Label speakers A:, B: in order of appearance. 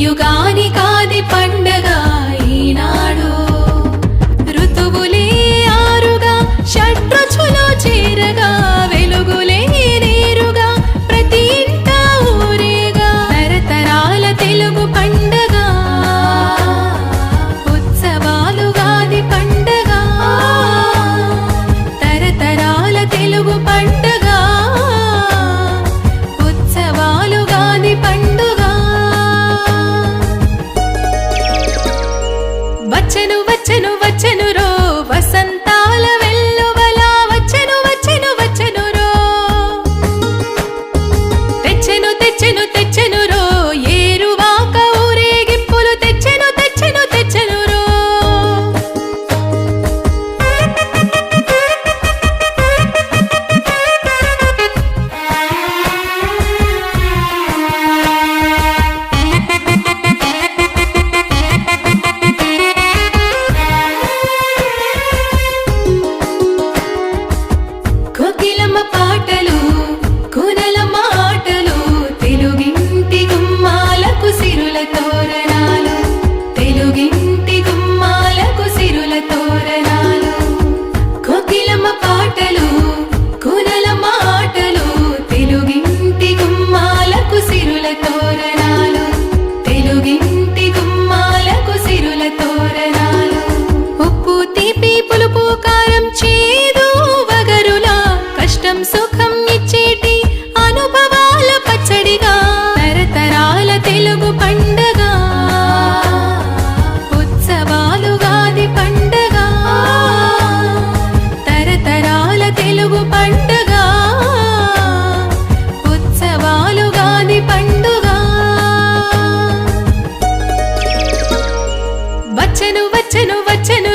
A: యుగానికాది పండగ ఈనాడు ఋతువులే ఆరుగా షడ్రుచులు చేరగా వెలుగులే నేరుగా ప్రతి ఇంట ఊరేగా తరతరాల తెలుగు పండగ ఉత్సవాలుగాది పండగ తరతరాల తెలుగు పండగ ఉత్సవాలుగాది పండుగ వచ్చెను వచ్చెను వచ్చెను రో వసంతాల వెల్లువల వచ్చెను వచ్చెను వచ్చెను రో తెచ్చెను తెచ్చెను తెచ్చెను రో ఏరువాక ఊరేగింపులు తెచ్చెను తెచ్చెను తెచ్చెను రో కోకిలమ్మ పాటలు కూనలమ్మ ఆటలు తెలుగింటి గుమ్మాలకు సిరుల తోరణాలు తెలుగింటి గుమ్మాలకు సిరుల తోరణాలు కోకిలమ్మ పాటలు కూనలమ్మ ఆటలు తెలుగింటి గుమ్మాలకు సిరుల తోరణాలు తెలుగింటి గుమ్మాలకు సిరుల తోరణాలు ఉప్పు తీపి పులుపు కారం చేదు వగరులా కష్టం సుఖం ఇచ్చేటి అనుభవాల పచ్చడిగా తరతరాల తెలుగు పండగ ఉత్సవాలుగాది పండగ తరతరాల తెలుగు పండగ ఉత్సవాలుగాది పండుగ వచ్చెను వచ్చెను వచ్చెను